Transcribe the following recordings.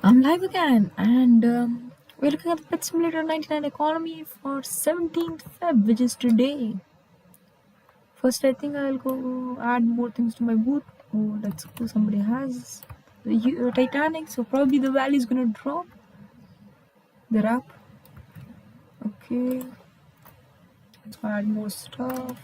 I'm live again, and we're looking at the Pet Simulator 99 economy for 17th Feb, which is today. First, I think I'll go add more things to my booth. Oh, let's go. Somebody has the Titanic, so probably the value is gonna drop. They're up. Okay, let's add more stuff.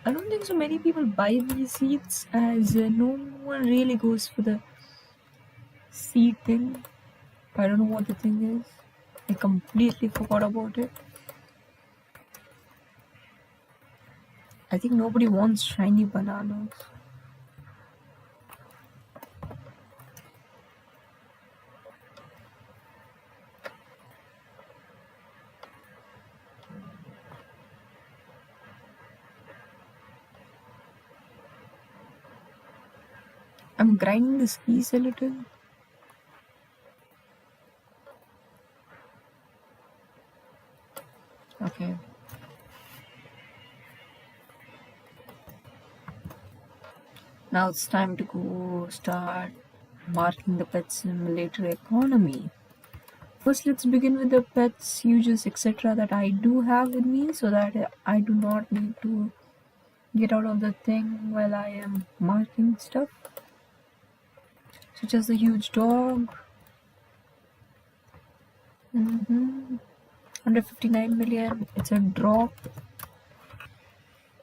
I don't think so many people buy these seats, as no one really goes for the seat thing. I don't know what the thing is. I completely forgot about it. I think nobody wants shiny bananas. I'm grinding the skis a little. Okay. Now it's time to go start marking the Pet Simulator economy. First, let's begin with the pets, uses, etc. that I do have with me, so that I do not need to get out of the thing while I am marking stuff. Such as the huge dog. 159 million. It's a drop.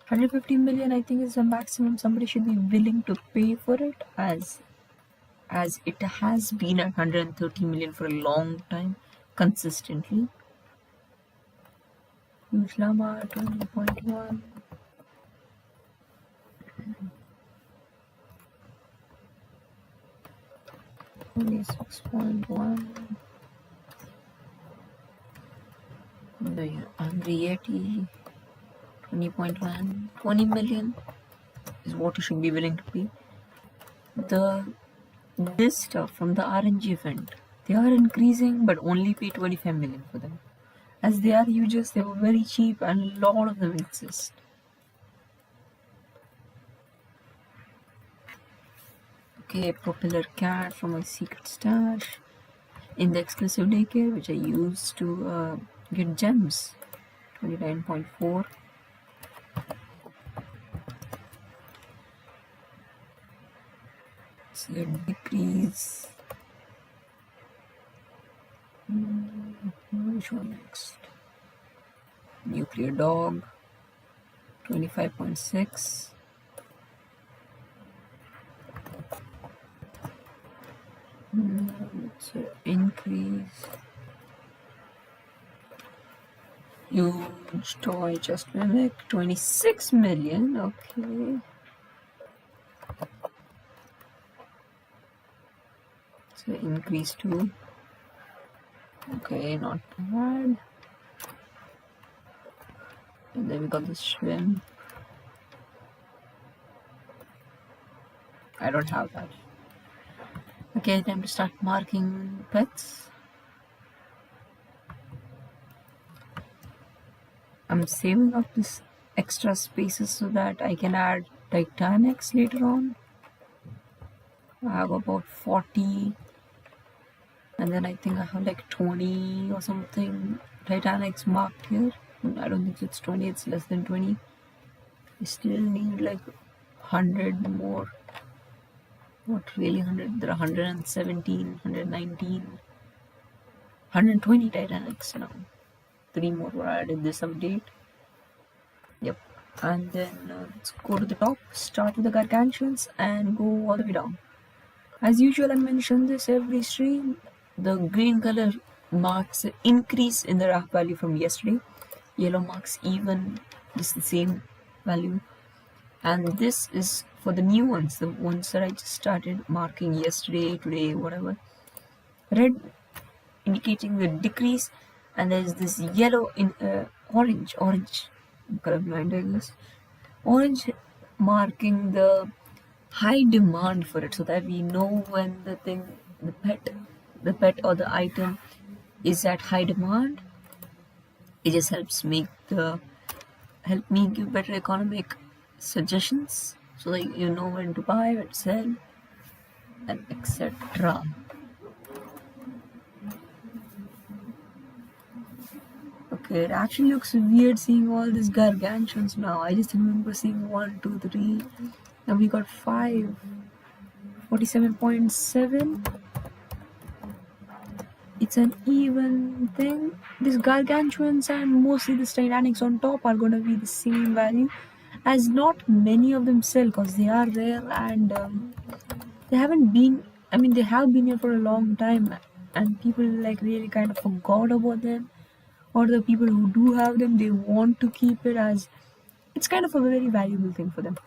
150 million, I think, is the maximum somebody should be willing to pay for it, as it has been at 130 million for a long time consistently. Huge llama 20.1. Only 6.1. The Angry Yeti 20.1. 20 million is what you should be willing to pay. This stuff from the RNG event, they are increasing, but only pay 25 million for them. As they are huges, they were very cheap, and a lot of them exist. Okay, Propeller Cat from my secret stash. In the exclusive daycare, which I use to get gems. 29.4. See a decrease. Which one next? Nuclear Dog 25.6. It's an increase. Huge Toy Just Mimic 26 million. Okay. So increase too. Okay, not bad. And then we got the shrimp. I don't have that. Okay, time to start marking pets. I'm saving up this extra spaces so that I can add Titanics later on. I have about 40, and then I think I have like 20 or something Titanics marked here. I don't think it's 20, it's less than 20. I still need like 100 more. Not really 100, there are 117, 119, 120 Titanics now. 3 more were added this update. Yep. And then let's go to the top, start with the gargantuans and go all the way down. As usual, I mention this every stream. The green color marks an increase in the RAF value from yesterday. Yellow marks even, just the same value. And this is for the new ones, the ones that I just started marking yesterday, today, whatever. Red indicating the decrease, and there's this yellow in orange, I'm colorblind, I guess. Orange marking the high demand for it, so that we know when the pet or the item is at high demand. It just helps me give better economic suggestions, so like you know when to buy, when to sell, and etc. Okay, it actually looks weird seeing all these gargantuans now. I just remember seeing 1, 2, 3. Now we got 5. 47.7. It's an even thing. These gargantuans and mostly the titanics on top are gonna be the same value, as not many of them sell because they are rare and they haven't been. I mean, they have been here for a long time, and people like really kind of forgot about them, or the people who do have them, they want to keep it as it's kind of a very valuable thing for them.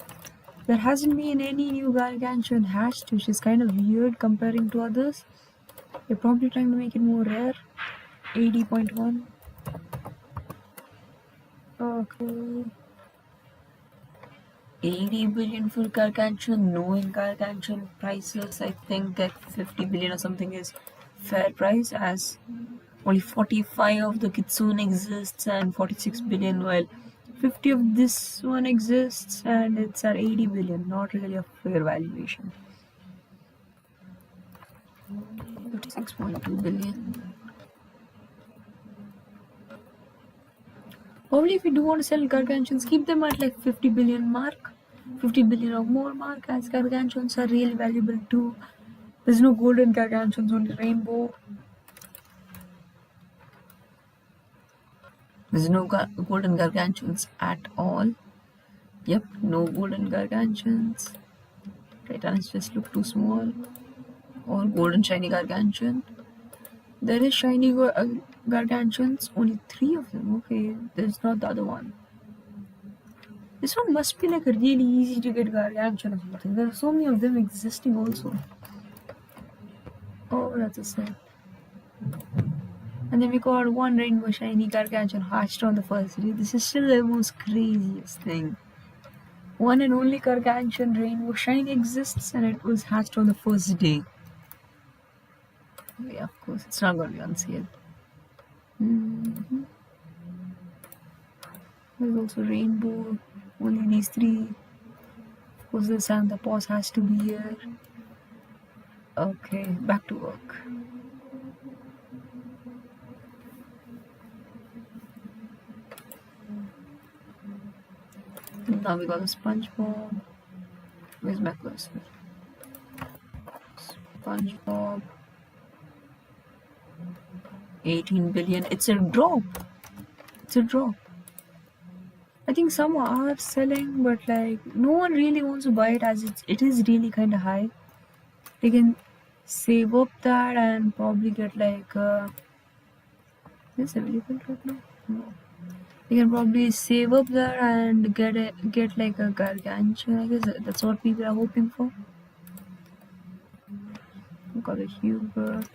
There hasn't been any new gargantuan hatched, which is kind of weird comparing to others. They're probably trying to make it more rare. 80.1. Okay. 80 billion for gargantuan. Knowing gargantuan prices, I think that 50 billion or something is fair price, as only 45 of the kitsune exists and 46 billion, while 50 of this one exists and it's at 80 billion. Not really a fair valuation. 56.2 billion. Probably if you do want to sell gargantuans, keep them at like 50 billion mark. 50 billion or more mark, as gargantuans are really valuable too. There's no golden gargantuans, only rainbow. There's no golden gargantuans at all. Yep, no golden gargantuans. Titans just look too small. Or golden shiny gargantuan. There is shiny gargantuans, only 3 of them. Okay, there's not the other one. This one must be like a really easy to get gargantuan or something. There are so many of them existing also. Oh, that's a set. And then we got one rainbow shiny gargantuan hatched on the first day. This is still the most craziest thing. One and only gargantuan rainbow shiny exists, and it was hatched on the first day. Yeah, of course, it's not going to be on sale. There's also rainbow. Only these 3. Of course, the Santa Paws has to be here. Okay, back to work. Now we got a SpongeBob. Where's my cursor? SpongeBob. 18 billion. It's a drop. It's a drop. I think some are selling, but like no one really wants to buy it as it is really kind of high. They can save up that and probably get like is this available right now? No. They can probably save up that and get like a gargantuan. I guess that's what people are hoping for. We got a Hubert.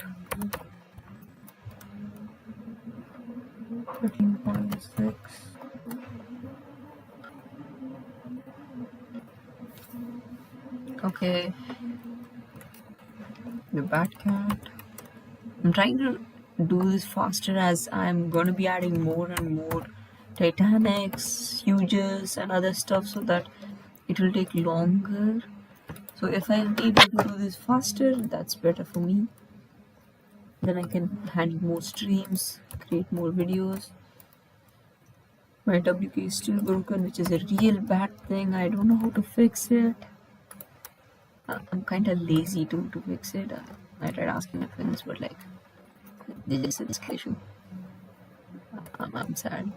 13.6. Okay. The Batcat. I'm trying to do this faster as I'm gonna be adding more and more Titanics, Huges, and other stuff, so that it will take longer. So if I'm able to do this faster, that's better for me. Then I can handle more streams, create more videos. My WK is still broken, which is a real bad thing. I don't know how to fix it. I'm kind of lazy to fix it. I tried asking my friends, but like they just said this issue. I'm sad.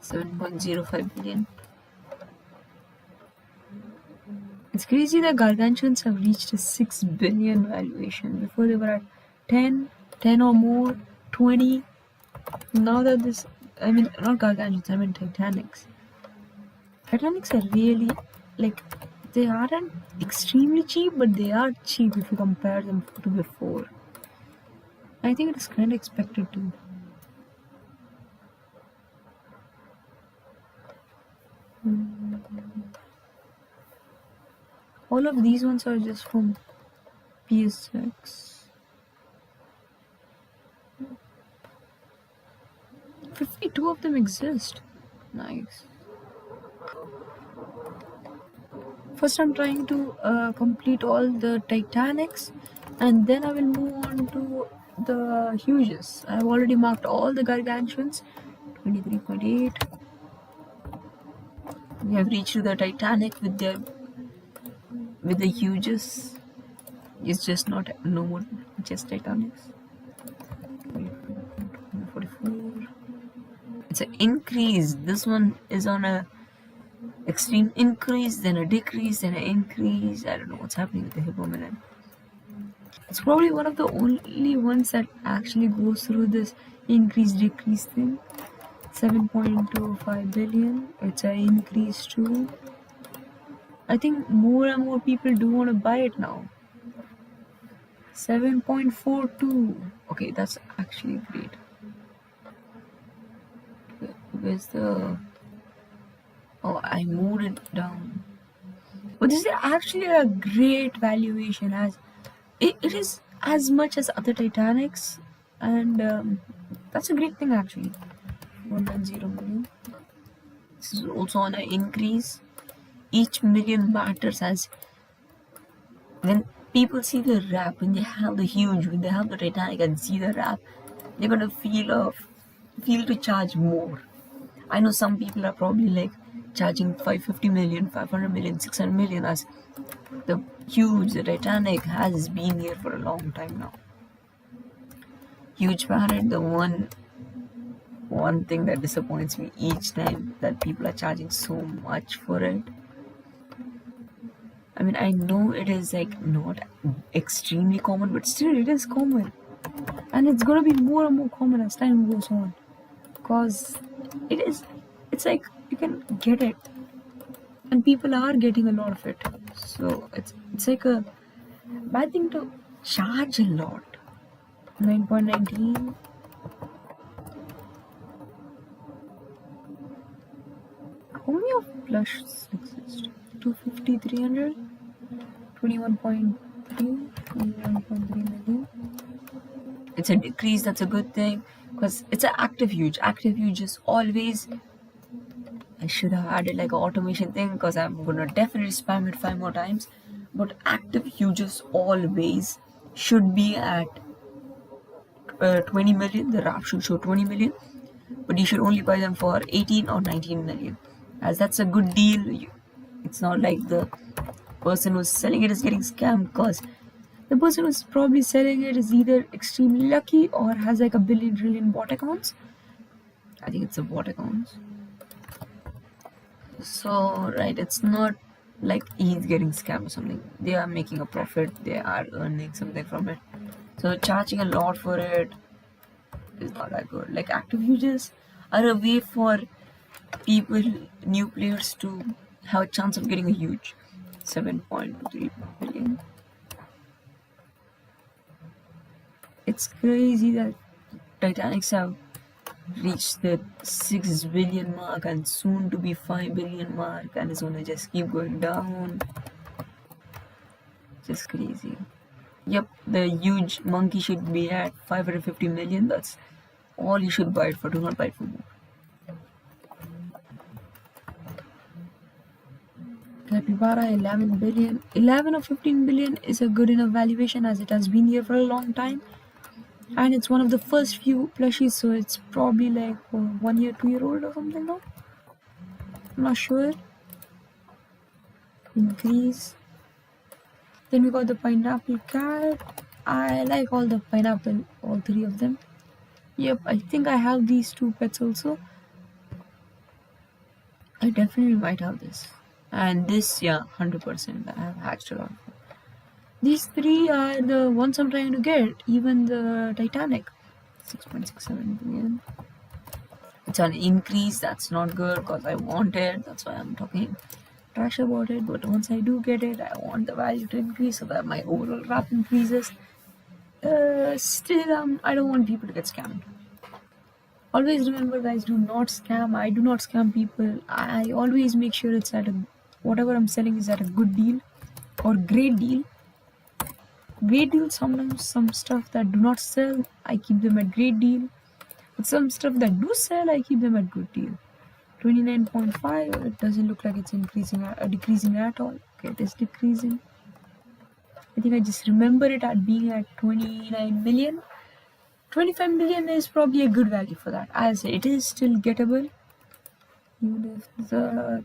7.05 billion. It's crazy that gargantuans have reached a 6 billion valuation. Before they were at 10 or more, 20. Now that this, I mean, not gargantuans, I mean Titanics. Titanics are really, like, they aren't extremely cheap, but they are cheap if you compare them to before. I think it is kind of expected to. All of these ones are just from PS6. 52 of them exist. Nice. First, I'm trying to complete all the Titanics, and then I will move on to the Huges. I've already marked all the Gargantuans. 23.8. We have reached the Titanic with the Huges. It's just not no more just Titanics. 44. It's an increase. This one is on a extreme increase, then a decrease, then an increase. I don't know what's happening with the Hippomenon. It's probably one of the only ones that actually goes through this increase decrease thing. 7.25 billion. It's an increase too. I think more and more people do want to buy it now. 7.42. Okay, that's actually great. Where's the... Oh, I moved it down. But this is actually a great valuation, as it is as much as other Titanics, and that's a great thing actually. 190 million. This is also on an increase. Each million matters, as when people see the wrap, when they have the huge, when they have the Titanic and see the wrap, they're gonna feel to charge more. I know some people are probably like charging 550 million, 500 million, 600 million, as the Titanic has been here for a long time now. Huge parrot, the one thing that disappoints me each time, that people are charging so much for it. I mean, I know it is like not extremely common, but still it is common, and it's gonna be more and more common as time goes on, because it's like you can get it, and people are getting a lot of it, so it's like a bad thing to charge a lot. 9.19. How many of plushes exist? 250, 300, 21.3 million. It's a decrease, that's a good thing, because it's an active huge. Active huge is always... I should have added like an automation thing, because I'm gonna definitely spam it 5 more times. But active huges always should be at 20 million. The wrap should show 20 million, but you should only buy them for 18 or 19 million, as that's a good deal. It's not like the person who's selling it is getting scammed, because the person who's probably selling it is either extremely lucky or has like a billion trillion bot accounts. I think it's a bot accounts. So right, it's not like he's getting scammed or something. They are making a profit, they are earning something from it, so charging a lot for it is not that good. Like active users are a way for people, new players, to have a chance of getting a huge. 7.3 billion. It's crazy that Titanics have reached the 6 billion mark and soon to be 5 billion mark, and it's gonna just keep going down. Just crazy. Yep, the huge monkey should be at 550 million. That's all you should buy it for. Do not buy it for more. Capybara, 11 billion. 11 or 15 billion is a good enough valuation, as it has been here for a long time, and it's one of the first few plushies, so it's probably like 1 year, 2 year old or something now. I'm not sure. Increase. Then we got the pineapple cat. I like all the pineapple, all 3 of them. Yep, I think I have these 2 pets also. I definitely might have this. And this, yeah, 100%. I have hatched a lot. These 3 are the ones I'm trying to get. Even the Titanic. 6.67 billion. It's an increase. That's not good, because I want it. That's why I'm talking trash about it. But once I do get it, I want the value to increase so that my overall wrap increases. Still, I don't want people to get scammed. Always remember, guys, do not scam. I do not scam people. I always make sure it's at whatever I'm selling is at a good deal or great deal. Great deal, sometimes some stuff that do not sell, I keep them at great deal. But some stuff that do sell, I keep them at good deal. 29.5. It doesn't look like it's decreasing at all. Okay, it is decreasing. I think I just remember it at being at 29 million. 25 million is probably a good value for that, as it is still gettable even if the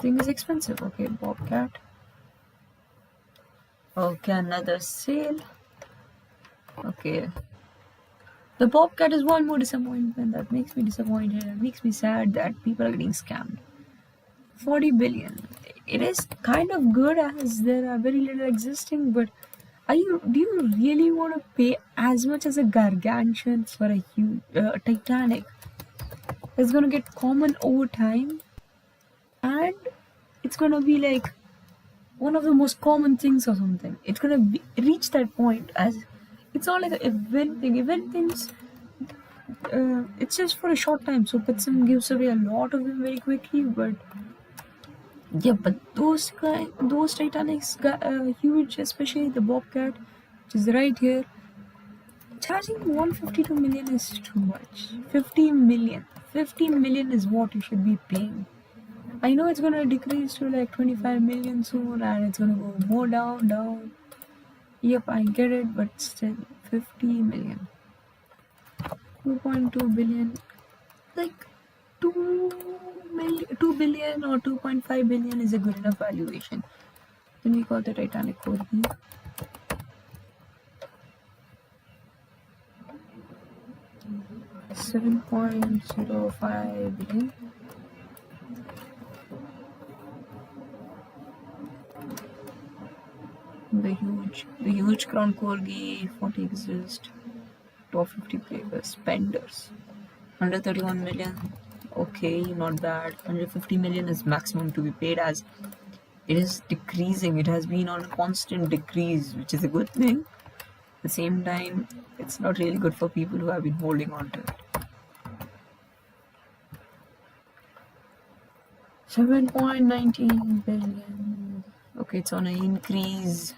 thing is expensive. Okay, Bobcat. Okay, another sale. Okay, the Bobcat is one more disappointment. That makes me disappointed. It makes me sad that people are getting scammed. 40 billion. It is kind of good as there are very little existing, but do you really want to pay as much as a gargantuan for a huge Titanic? It's gonna get common over time, and it's gonna be like one of the most common things or something. It's gonna reach that point as it's not like an event thing. Event things, it's just for a short time. So Pitsum gives away a lot of them very quickly, but yeah, but those Titanics got huge, especially the Bobcat, which is right here. Charging 152 million is too much. 15 million. 15 million is what you should be paying. I know it's gonna decrease to like 25 million soon and it's gonna go more down. Yep, I get it, but still 50 million. 2.2 billion. Like 2 billion or 2.5 billion is a good enough valuation. Then we got the Titanic Corgi. $7.05 billion. The huge Crown Corgi 40 exist. Top 50 players, spenders. 131 million. Okay, not bad. 150 million is maximum to be paid, as it is decreasing. It has been on a constant decrease, which is a good thing. At the same time, it's not really good for people who have been holding on to it. 7.19 billion. Okay, it's on an increase.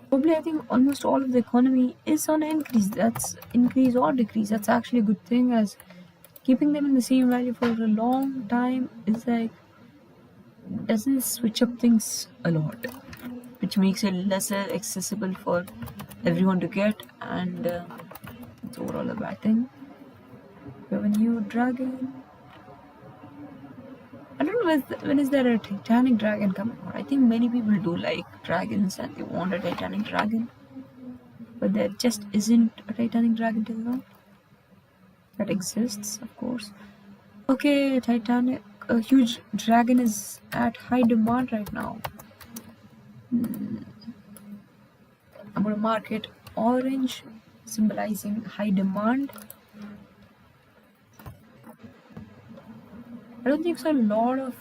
Probably, I think almost all of the economy is on an increase. That's increase or decrease. That's actually a good thing, as keeping them in the same value for a long time is like doesn't switch up things a lot, which makes it lesser accessible for everyone to get, and it's overall a bad thing. We have a new dragon. I don't know when is there a Titanic dragon coming out. I think many people do like dragons and they want a Titanic dragon, but there just isn't a Titanic dragon till now. That exists, of course. Okay, Titanic, a huge dragon is at high demand right now. I'm gonna mark it orange, symbolizing high demand. I don't think so. A lot of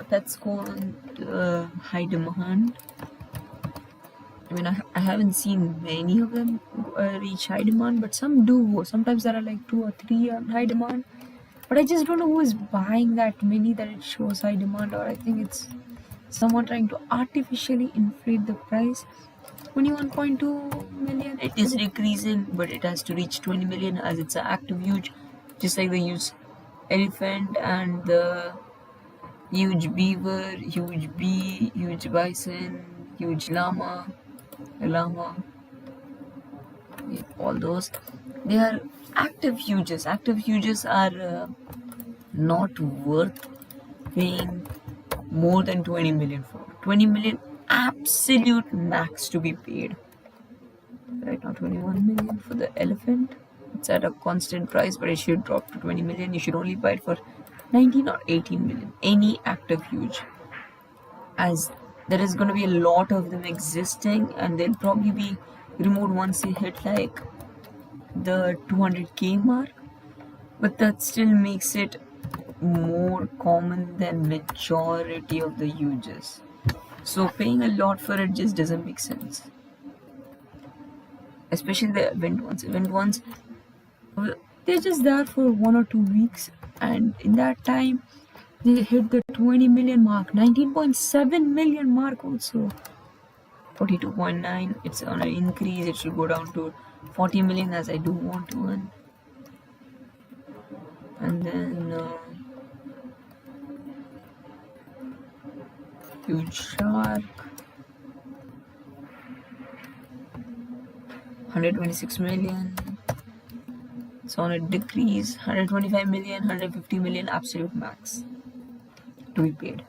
pets go on high demand. I mean, I haven't seen many of them reach high demand, but some do. Sometimes there are like 2 or 3 on high demand. But I just don't know who is buying that many that it shows high demand, or I think it's someone trying to artificially inflate the price. 21.2 million. It is decreasing, but it has to reach 20 million as it's an active huge, just like the huge elephant and the huge beaver, huge bee, huge bison, huge llama, all those. They are active huges. Active huges are not worth paying more than 20 million for. 20 million absolute max to be paid. Right now 21 million for the elephant. It's at a constant price, but it should drop to 20 million. You should only buy it for 19 or 18 million. Any active huge, as there is going to be a lot of them existing, and they'll probably be removed once they hit like the 200k mark, but that still makes it more common than majority of the huges. So paying a lot for it just doesn't make sense, especially the event ones. They're just there for 1 or 2 weeks, and in that time they hit the 20 million mark, 19.7 million mark also. 42.9. It's on an increase. It should go down to 40 million, as I do want to earn. And then huge shark, 126 million. It's on a decrease, 125 million, 150 million absolute max to be paid.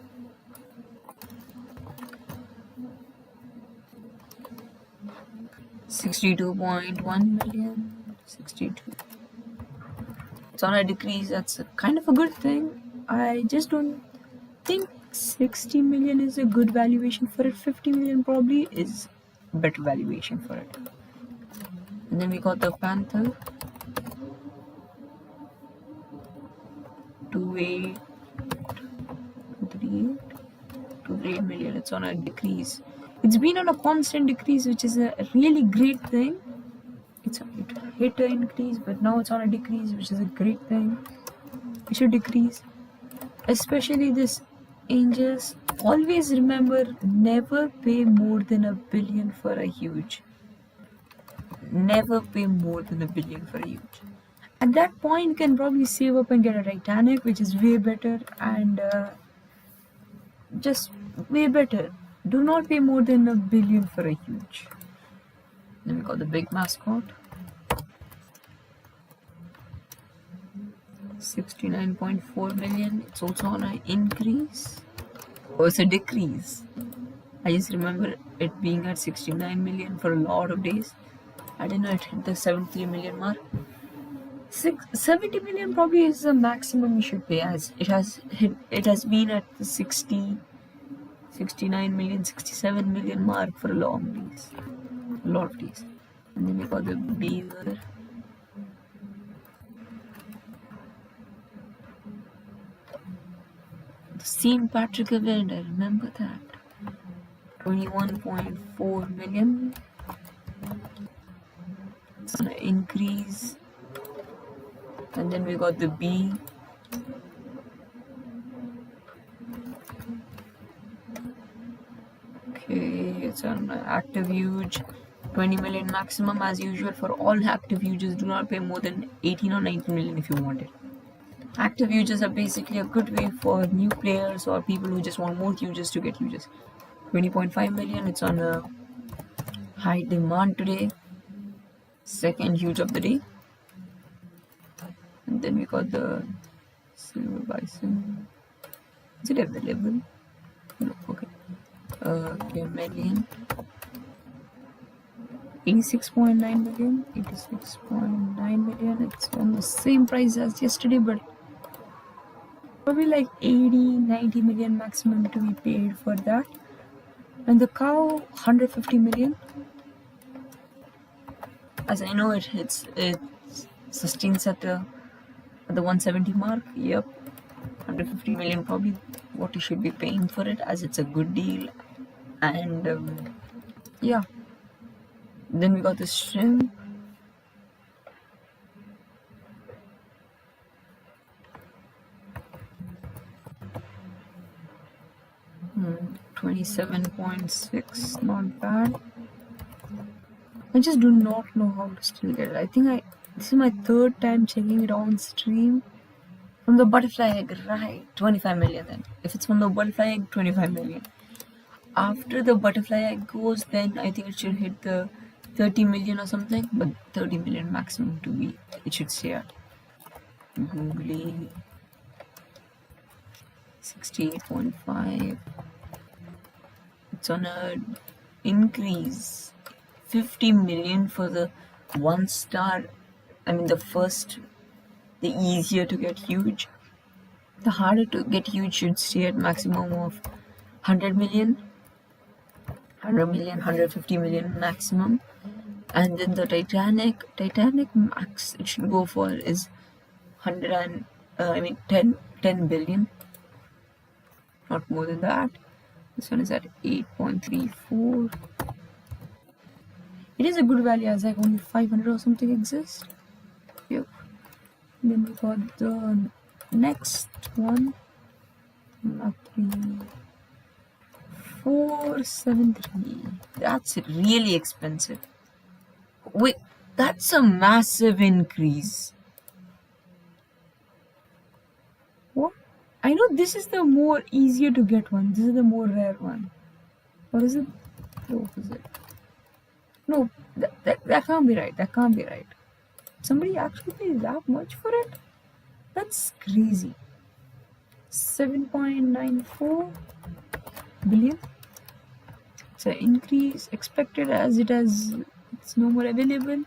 $62.1 million, 62. It's on a decrease. That's kind of a good thing. I just don't think 60 million is a good valuation for it. 50 million probably is a better valuation for it. And then we got the Panther, 28, 238 million. It's on a decrease. It's been on a constant decrease, which is a really great thing. It hit an increase, but now it's on a decrease, which is a great thing. It should decrease, especially this angels. Always remember, never pay more than $1 billion for a huge. Never pay more than $1 billion for a huge. At that point, you can probably save up and get a Titanic, which is way better, and just way better. Do not pay more than $1 billion for a huge. Then we got the big mascot, 69.4 million. It's also on an increase. Oh, it's a decrease. I just remember it being at 69 million for a lot of days. I didn't know it hit the 73 million mark. 70 million probably is the maximum you should pay, as it has been at the 60, 69 million, 67 million mark for a lot of days. And then we got the beaver, the St. Patrick event, I remember that. 21.4 million. It's gonna increase. And then we got the bee, okay, it's an active huge, 20 million maximum as usual. For all active huges, do not pay more than 18 or 19 million if you want it. Active huges are basically a good way for new players or people who just want more huges to get huges. 20.5 million. It's on a high demand today. Second huge of the day. And then we got the silver bison. Is it available? No, okay. Million. 86.9 million. 86.9 million. It's on the same price as yesterday, but probably like 80-90 million maximum to be paid for that. And the cow, 150 million. As I know, it sustains at the 170 mark. Yep, 150 million probably what you should be paying for it, as it's a good deal. And yeah, then we got the shrimp, 27.6, not bad. I just do not know how to still get it. I think this is my third time checking it on stream. From the butterfly egg, right? 25 million then. If it's from the butterfly egg, 25 million. After the butterfly egg goes, then I think it should hit the 30 million or something, but 30 million maximum it should stay at. Googly, 68.5. It's on a increase. 50 million for the 1 star. I mean, the easier to get huge. The harder to get huge should stay at maximum of 100 million. 150 million maximum. And then the Titanic max it should go for is 10 billion. Not more than that. This one is at 8.34. It is a good value, as like only 500 or something exists. Yep. Then we got the next one. 473. That's really expensive. Wait, that's a massive increase. What? I know this is the more easier to get one. This is the more rare one. Or is it the opposite? No, that can't be right. That can't be right. Somebody actually pays that much for it? That's crazy. 7.94 billion. So increase expected as it's no more available.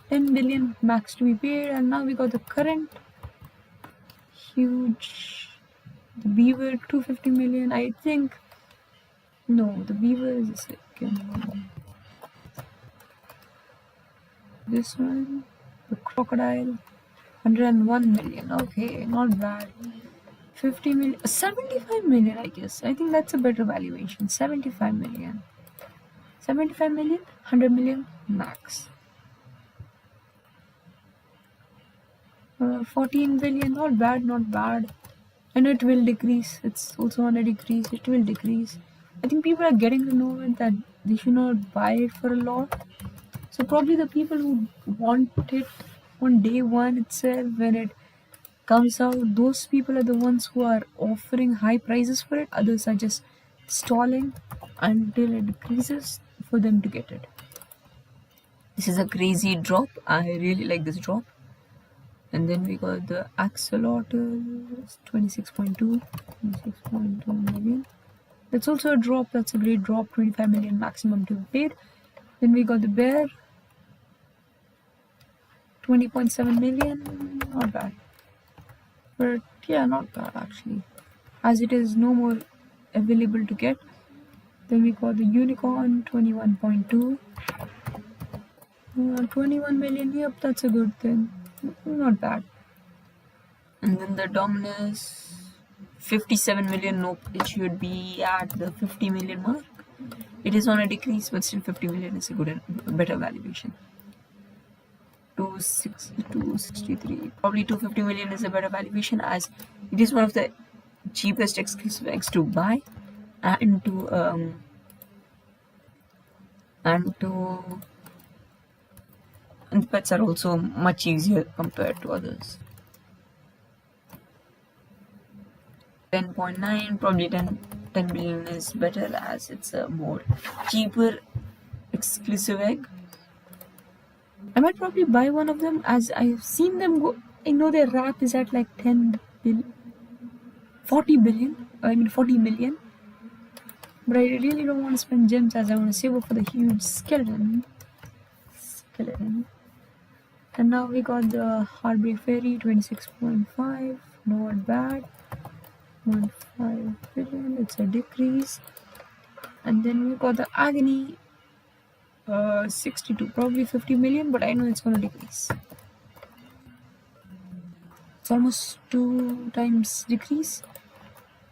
10 billion max to be paid, and now we got the current huge. The Beaver 250 million. I think no, the Beaver is the second one. This one, the Crocodile, 101 million. Okay, not bad. 50 million, 75 million, I guess. I think that's a better valuation. 75 million. 75 million, 100 million max. 14 billion, not bad, not bad. I know it will decrease. It's also on a decrease. It will decrease. I think people are getting to know it that they should not buy it for a lot. So probably the people who want it on day one itself when it comes out, those people are the ones who are offering high prices for it. Others are just stalling until it decreases for them to get it. This is a crazy drop. I really like this drop. And then we got the axolotl, 26.2 million. That's also a drop. That's a great drop. 25 million maximum to be paid. Then we got the bear, 20.7 million. Not bad. But yeah, not bad actually. As it is no more available to get. Then we got the unicorn, 21.2. 21 million. Yep, that's a good thing. Not bad. And then the Dominus, 57 million. Nope, it should be at the 50 million mark. It is on a decrease, but still 50 million is a good, better valuation. 263. Probably 250 million is a better valuation as it is one of the cheapest exclusive eggs to buy and the pets are also much easier compared to others. 10.9, probably 10 billion is better as it's a more cheaper exclusive egg. I might probably buy one of them as I've seen them go. I know their wrap is at like 40 million. But I really don't want to spend gems as I want to save up for the huge skeleton. And now we got the Heartbreak Fairy, 26.5. Not bad. 1.5 billion. It's a decrease. And then we got the Agony, 62. Probably 50 million, but I know it's going to decrease. It's almost 2 times decrease.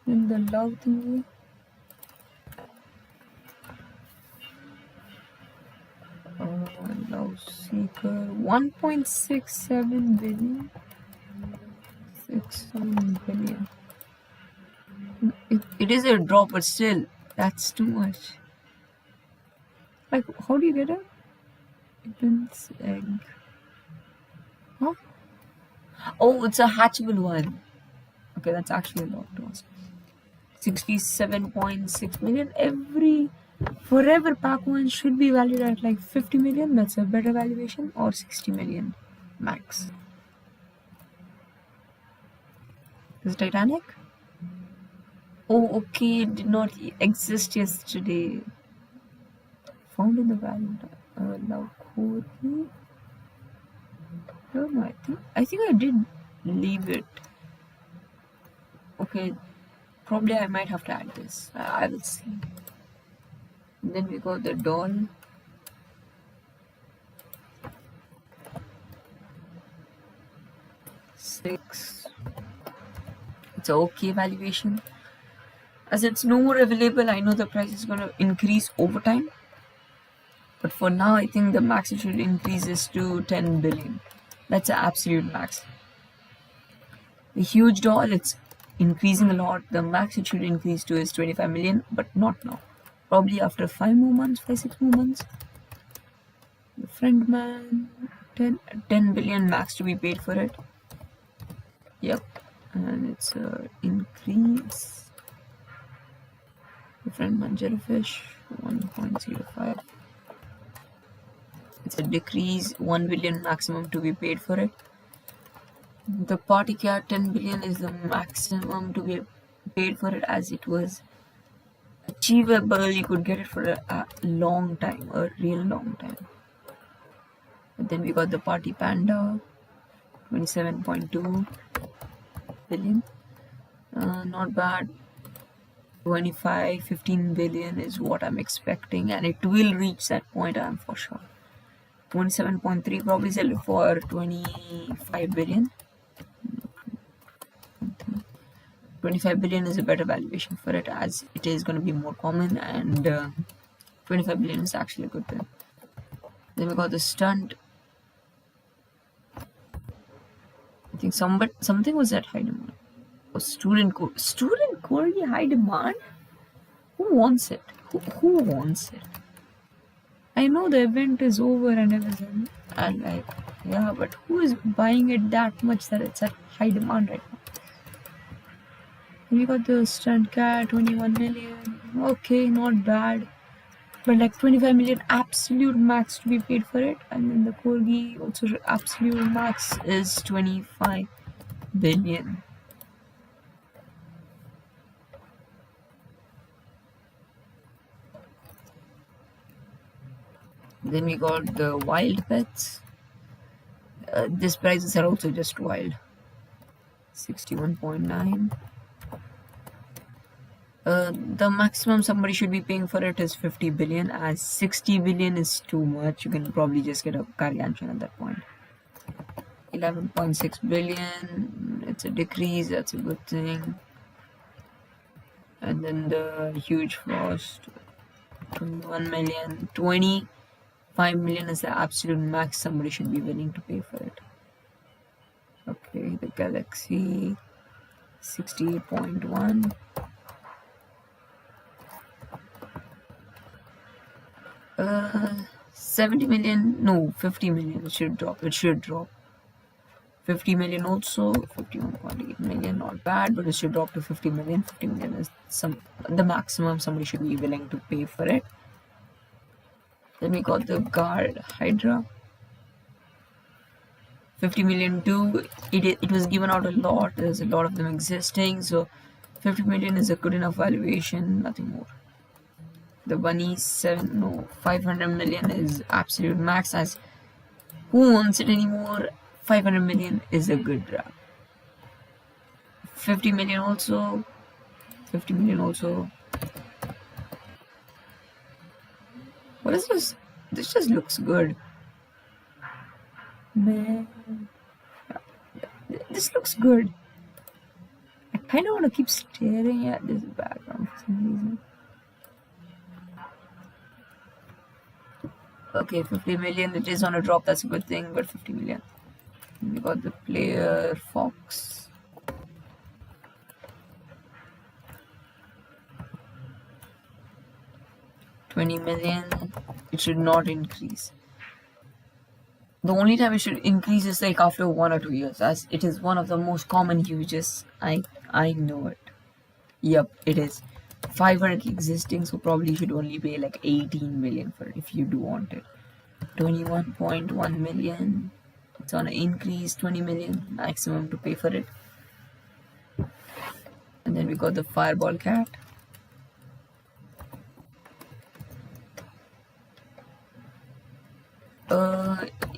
Then the Love thingy. Love Seeker, 1.67 billion. 6 billion. It is a drop, but still, that's too much. Like, how do you get a Pippin's egg? Huh? Oh, it's a hatchable one. Okay, that's actually a lot to ask. 67.6 million. Every forever pack one should be valued at like 50 million. That's a better valuation, or 60 million max. Is it Titanic? Oh, okay, it did not exist yesterday. Found in the wild. Laukori. I don't know. I think I did leave it. Okay, probably I might have to add this. I will see. And then we got the doll. $6. It's a okay valuation. As it's no more available, I know the price is going to increase over time. But for now, I think the max it should increase is to 10 billion. That's the absolute max. The huge doll, it's increasing a lot. The max it should increase to is 25 million, but not now. Probably after 6 more months. The Friend Man, 10 billion max to be paid for it. Yep. and it's a increase. Different manjarifish 1.05. It's a decrease, 1 billion maximum to be paid for it. The party cat 10 billion is the maximum to be paid for it, as it was achievable. You could get it for a long time, a real long time. But then we got the party panda 27.2 billion. Not bad. 15 billion is what I'm expecting, and it will reach that point, I'm for sure. 27.3, probably sell it for 25 billion. 25 billion is a better valuation for it, as it is going to be more common, and 25 billion is actually a good thing. Then we got the stunt. I think something was at high demand. Oh, student corgi high demand. Who wants it? Who wants it? I know the event is over and everything, and like, yeah, but who is buying it that much that it's at high demand right now? We got the stunt cat 21 million. Okay, not bad, but like 25 million absolute max to be paid for it. And then the corgi also absolute max is 25 billion. Then we got the wild pets. These prices are also just wild. 61.9. The maximum somebody should be paying for it is 50 billion, as 60 billion is too much. You can probably just get a gargantuan at that point. 11.6 billion. It's a decrease. That's a good thing. And then the huge frost 21 million. 25 million is the absolute max somebody should be willing to pay for it. Okay, the galaxy 68.1. 70 million, no, 50 million. It should drop. 50 million also. 51.8 million, not bad, but it should drop to 50 million. 50 million is the maximum somebody should be willing to pay for it. Then we got the guard hydra 50 million too. It was given out a lot. There's a lot of them existing, so 50 million is a good enough valuation, nothing more. The bunny 500 million is absolute max, as who wants it anymore? 500 million is a good grab. 50 million also. 50 million also. What is this? This just looks good. Man, this looks good. I kind of want to keep staring at this background for some reason. Okay, 50 million, it is on a drop, that's a good thing, but 50 million. We got the player fox. $20 million. It should not increase. The only time it should increase is like after 1 or 2 years, as it is one of the most common uses. I know it. Yep, it is. 500 existing, so probably you should only pay like 18 million for it if you do want it. 21.1 million. It's on an increase. 20 million maximum to pay for it. And then we got the fireball cat.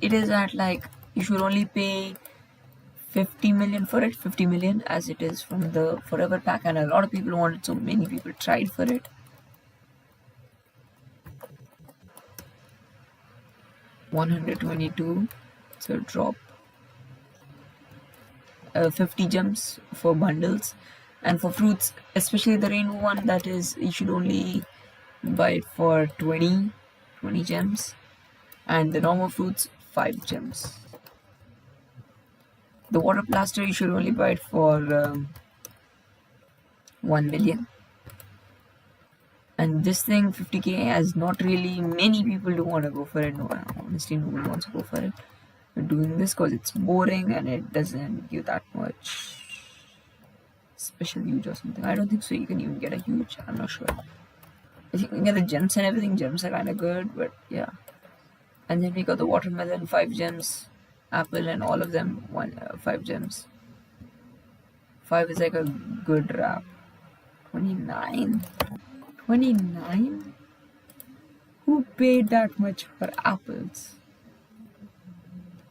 It is at like, you should only pay 50 million for it. 50 million, as it is from the forever pack, and a lot of people want it, so many people tried for it. 122. It's a drop. 50 gems for bundles, and for fruits, especially the rainbow one, that is, you should only buy it for 20 gems, and the normal fruits 5 gems. The water blaster, you should only buy it for 1 million. And this thing 50k, as not really many people do want to go for it. No, honestly, nobody wants to go for it. We're doing this because it's boring and it doesn't give that much special huge or something. I don't think so. You can even get a huge. I'm not sure. If you can get the gems and everything, gems are kind of good, but yeah. And then we got the watermelon, 5 gems, apple, and all of them 5 gems. 5 is like a good wrap. 29. 29? Who paid that much for apples?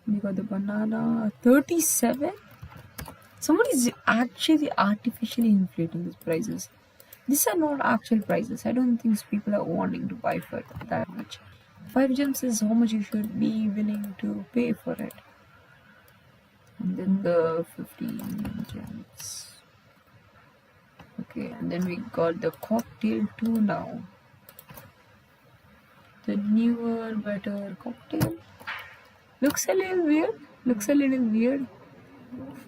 We got the banana. 37? Somebody's actually artificially inflating these prices. These are not actual prices. I don't think people are wanting to buy for that much. 5 gems is how much you should be willing to pay for it. And then the 15 gems. Okay, and then we got the cocktail too now. The newer, better cocktail. Looks a little weird.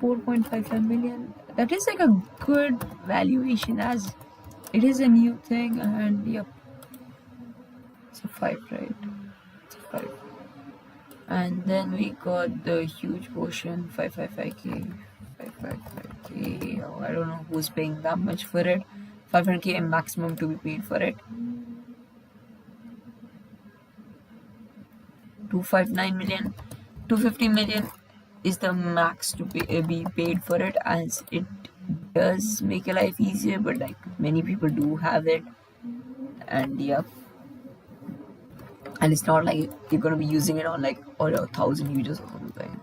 4.55 million. That is like a good valuation as it is a new thing, and yep. It's a 5, right? It's a 5. And then we got the huge portion, 555k. 555k. Oh, I don't know who's paying that much for it. 500k maximum to be paid for it. 259 million. 250 million is the max to be paid for it, as it does make your life easier, but like many people do have it, and yeah, and it's not like you're gonna be using it on like all 1,000 users or something.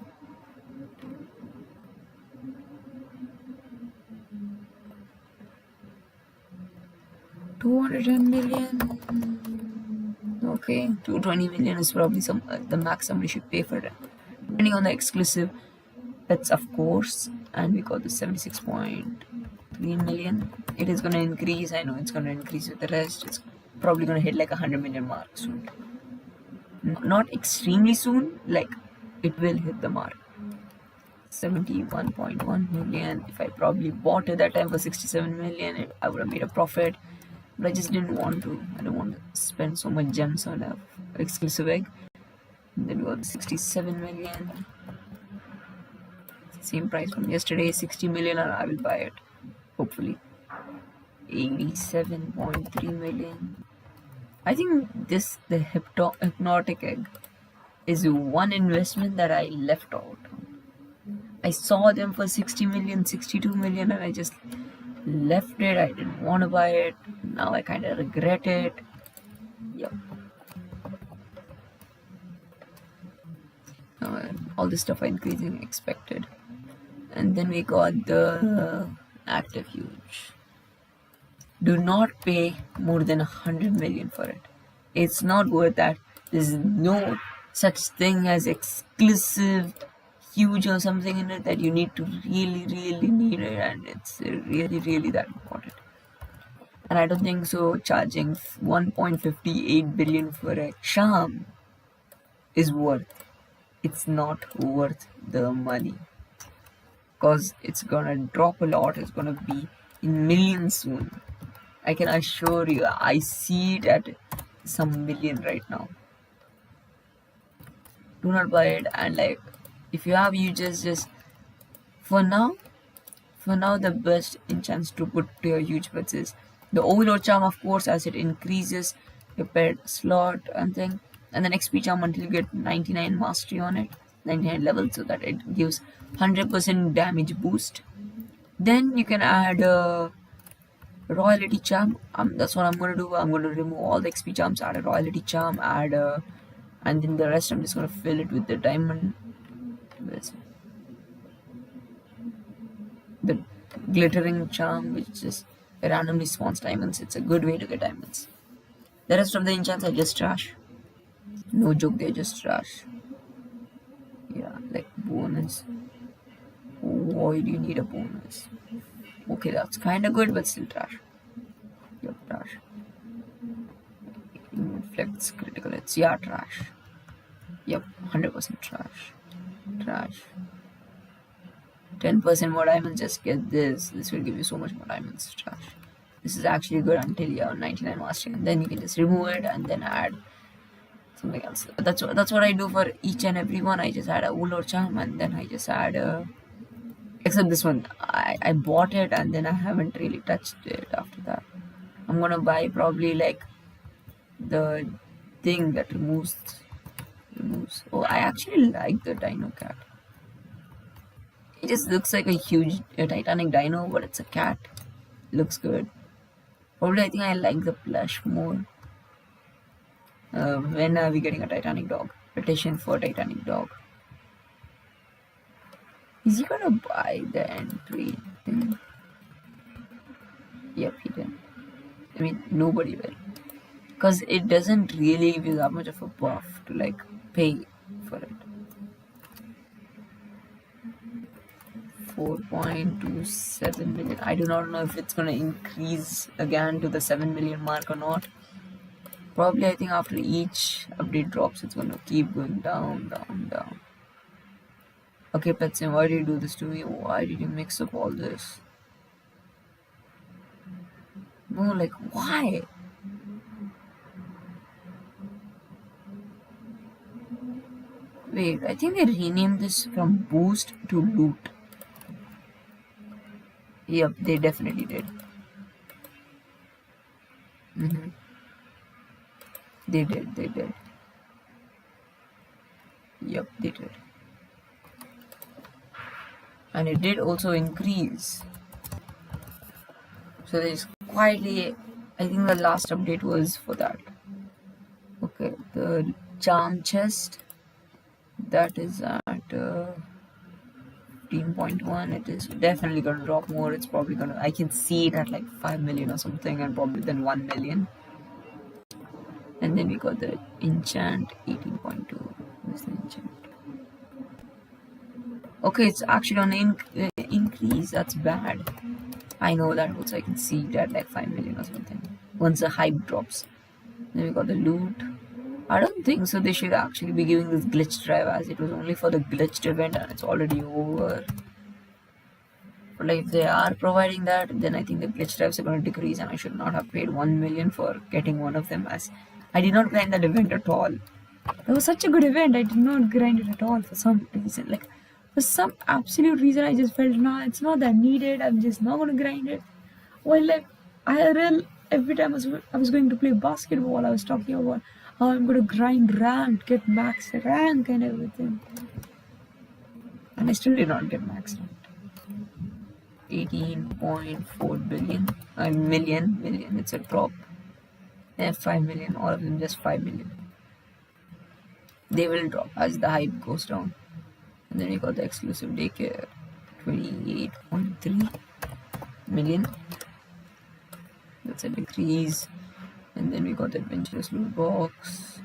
$210 million. Okay, 220 million is probably the max somebody should pay for it, depending on the exclusive pets, of course. And we got the 76.3 million. It is gonna increase. I know it's gonna increase with the rest. It's probably gonna hit like 100 million mark soon. Not extremely soon, like it will hit the mark. 71.1 million. If I probably bought it that time for 67 million, I would have made a profit. But I just didn't want to. I don't want to spend so much gems on a exclusive egg. And then we got 67 million. Same price from yesterday, 60 million, and I will buy it. Hopefully. 87.3 million. I think the hypnotic egg is one investment that I left out. I saw them for 60 million, 62 million, and I just left it. I didn't want to buy it. Now I kind of regret it. Yep. All this stuff are increasing expected. And then we got the active huge. Do not pay more than 100 million for it. It's not worth that. There's no such thing as exclusive huge or something in it that you need to really need it, and it's really that important. And I don't think so charging 1.58 billion for a charm is worth. It's not worth the money, because it's gonna drop a lot. It's gonna be in millions soon. I can assure you. I see it at some million right now. Do not buy it. And like, if you have, you just for now the best enchants to put to your huge pets is the overload charm, of course, as it increases your pet slot and thing, and then XP charm until you get 99 mastery on it, 99 level, so that it gives 100% damage boost. Then you can add a royalty charm. That's what I'm gonna do. I'm gonna remove all the XP charms, add a royalty charm, and then the rest I'm just gonna fill it with the diamond. The glittering charm, which just randomly spawns diamonds. It's a good way to get diamonds. The rest of the enchants are just trash. No joke, they're just trash. Yeah, like bonus. Why do you need a bonus? Okay, that's kinda good, but still trash. Yep, trash. Inflicts critical hits. Yeah, trash. Yep, 100% trash. Trash. 10% more diamonds, just get this. This will give you so much more diamonds. Trash. This is actually good until you have 99 mastery, and then you can just remove it and then add something else. That's what I do for each and every one. I just add a overload charm, and then I just add a Except this one, I bought it and then I haven't really touched it after that. I'm gonna buy probably like the thing that removes. Oh, I actually like the Dino Cat. It just looks like a huge Titanic dino, but it's a cat. Looks good. Probably I think I like the plush more. When are we getting a Titanic dog? Petition for Titanic dog. Is he gonna buy the entry thing? Yep, he did. I mean, nobody will. Because it doesn't really give you that much of a buff to like pay for it. 4.27 million. I do not know if it's gonna increase again to the 7 million mark or not. Probably I think after each update drops it's gonna keep going down, down, down. Okay, Petsim, why did you do this to me? Why did you mix up all this? No, like, why? Wait, I think they renamed this from Boost to Loot. Yep, they definitely did. They did. Yep, they did. And it did also increase. So there's quietly, I think the last update was for that. Okay, the charm chest, that is at 15.1. It is definitely gonna drop more. It's probably gonna, I can see it at like 5 million or something, and probably then 1 million. And then we got the enchant 18.2. Where's the enchant? Okay, it's actually on increase. That's bad. I know that also. I can see that like 5 million or something once the hype drops. Then we got the loot. I don't think so. They should actually be giving this glitch drive, as it was only for the glitched event and it's already over. But like if they are providing that, then I think the glitch drives are going to decrease, and I should not have paid 1 million for getting one of them, as I did not grind that event at all. It was such a good event. I did not grind it at all for some reason. Like for some absolute reason, I just felt nah, it's not that needed. I'm just not gonna grind it. Well, like IRL, every time I was going to play basketball, I was talking about how I'm gonna grind rank, get max rank and everything, and I still did not get max rank. 18.4 billion, million. It's a drop. 5 million. All of them just 5 million. They will drop as the hype goes down. And then we got the exclusive daycare, 28.3 million. That's a decrease. And then we got the adventurous loot box,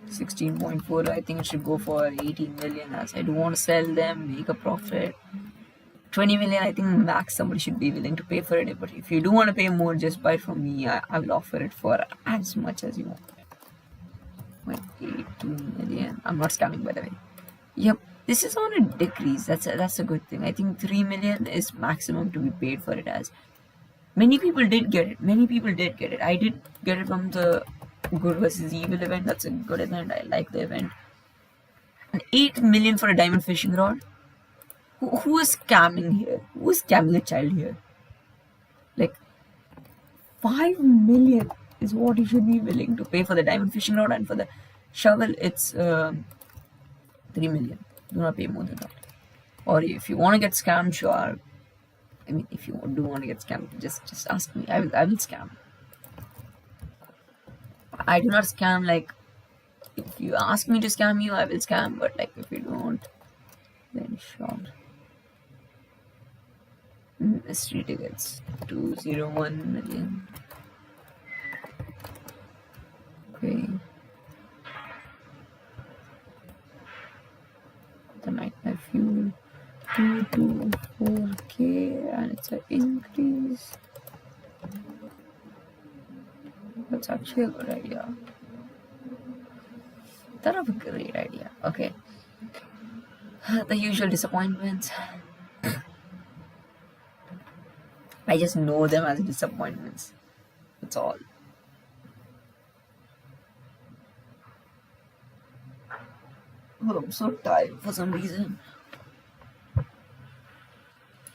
16.4. I think it should go for 18 million, as I do want to sell them, make a profit. 20 million, I think max somebody should be willing to pay for it. But if you do want to pay more, just buy it from me. I will offer it for as much as you want. 18 million. I'm not scamming, by the way. Yep, this is on a decrease. That's a good thing. I think 3 million is maximum to be paid for it, as many people did get it. I did get it from the good versus evil event. That's a good event. I like the event. And 8 million for a diamond fishing rod. Who is scamming here? Who is scamming a child here? Like 5 million is what you should be willing to pay for the diamond fishing rod, and for the shovel it's 3 million. Do not pay more than that. Or if you want to get scammed, sure. I mean, if you do want to get scammed, just ask me. I will scam. I do not scam. Like if you ask me to scam you, I will scam. But like if you don't, then sure. Mystery tickets, 201 million. Okay. The nightmare fuel, 224k, and it's an increase. That's actually a good idea. That was a great idea. Okay. The usual disappointments. I just know them as disappointments. That's all. Oh, I'm so tired for some reason.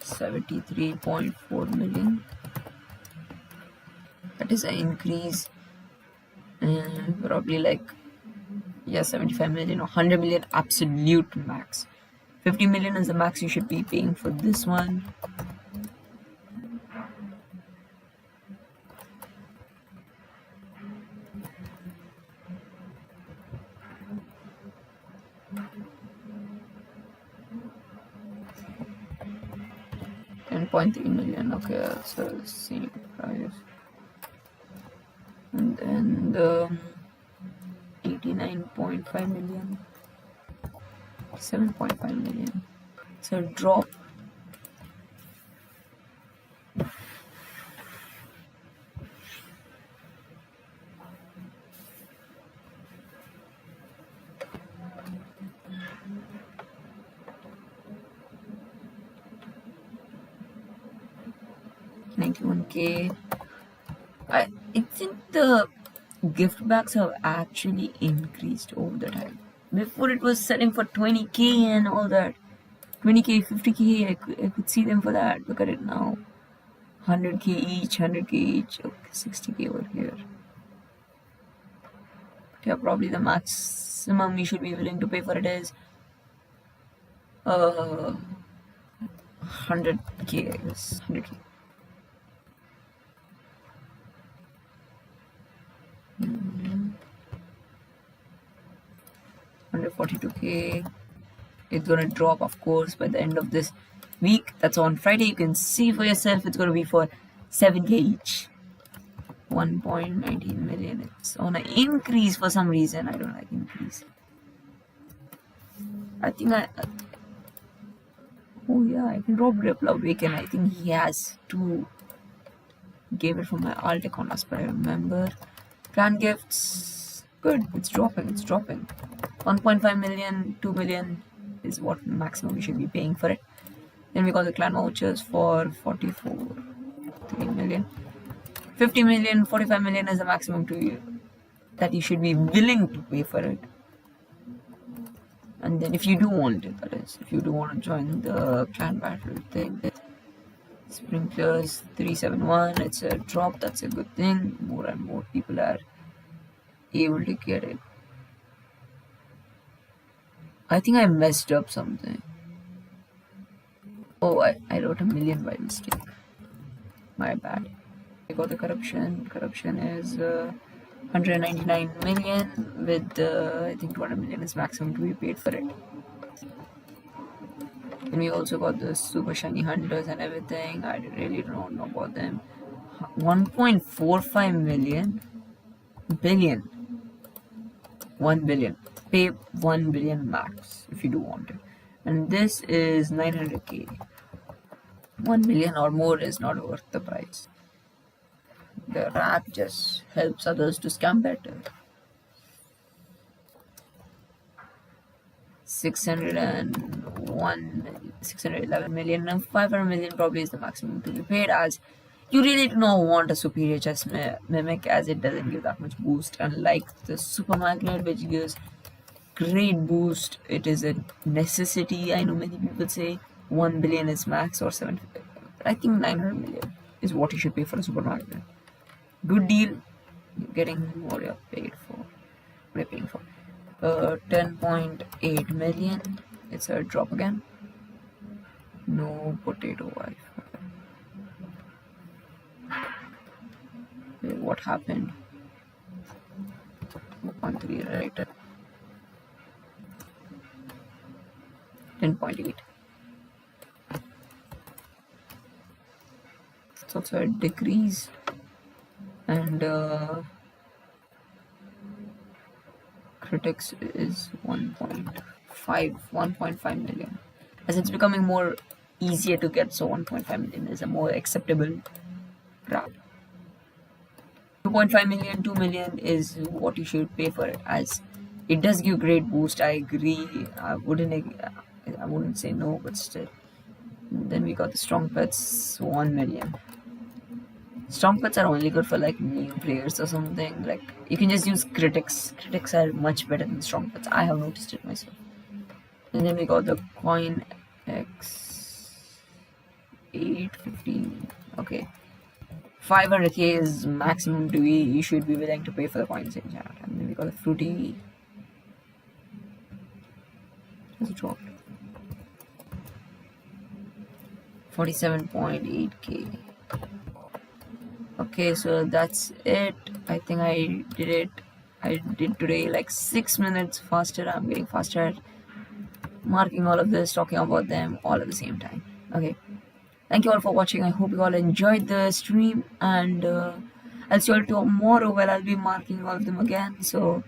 73.4 million. That is an increase. Probably like, yeah, 75 million or 100 million absolute max. 50 million is the max you should be paying for this one. $10.3 million. Okay, that's the same price. And then the 89.5 million, 7.5 million. So drop. $91K. I think the gift bags have actually increased over the time. Before it was selling for 20K and all that. 20K, 50K, I could see them for that. Look at it now. 100K each, 100K each. Okay, 60K over here. But yeah, probably the maximum we should be willing to pay for it is 100K, I guess. 100K. 142K. It's gonna drop, of course, by the end of this week. That's on Friday. You can see for yourself. It's gonna be for 7K each. 1.19 million. It's on an increase for some reason. I don't like increase. I think oh yeah, I can drop Ripple Awaken. I think he has two. Gave it from my alt account as per I remember. Clan gifts. Good. It's dropping. It's dropping. 1.5 million, 2 million is what maximum we should be paying for it. Then we got the clan vouchers for 44, 3 million. 50 million, 45 million is the maximum that you should be willing to pay for it. And then if you do want it, that is, if you do want to join the clan battle thing, sprinklers 371, it's a drop, that's a good thing. More and more people are able to get it. I think I messed up something. Oh, I wrote 1 million by mistake. My bad. I got the corruption. Corruption is 199 million with I think 200 million is maximum to be paid for it. And we also got the super shiny hunters and everything. I really don't know about them. 1.45 billion. 1 billion. Pay 1 billion max if you do want it. And this is 900K. 1 million or more is not worth the price. The wrap just helps others to scam better. 611 million and 500 million probably is the maximum to be paid, as you really do not want a superior chess mimic, as it doesn't give that much boost, unlike the super magnet, which gives great boost. It is a necessity. I know many people say 1 billion is max or 750. I think 900 million is what you should pay for a super magnet. Good deal. You're getting what you're paid for. What you're paying for. 10.8 million. It's a drop again. No potato wife. Okay, what happened? 2.3, right? 10.8. It's also a decrease. And critics is 1.5 million, as it's becoming more easier to get, so 1.5 million is a more acceptable wrap. 2.5 million, 2 million is what you should pay for it, as it does give great boost. I agree. I wouldn't say no, but still. And then we got the strong pets, 1 million. Strong pets are only good for like new players or something. Like you can just use critics. Critics are much better than strong pets. I have noticed it myself. And then we got the coin X. 850. Okay. 500k is maximum to be you should be willing to pay for the coins in chat. And then we got a fruity. Has it dropped? 47.8k. Okay, so that's it. I think I did it. I did today like 6 minutes faster. I'm getting faster at marking all of this, talking about them all at the same time. Okay. Thank you all for watching. I hope you all enjoyed the stream, and I'll see you all tomorrow where I'll be marking all of them again. So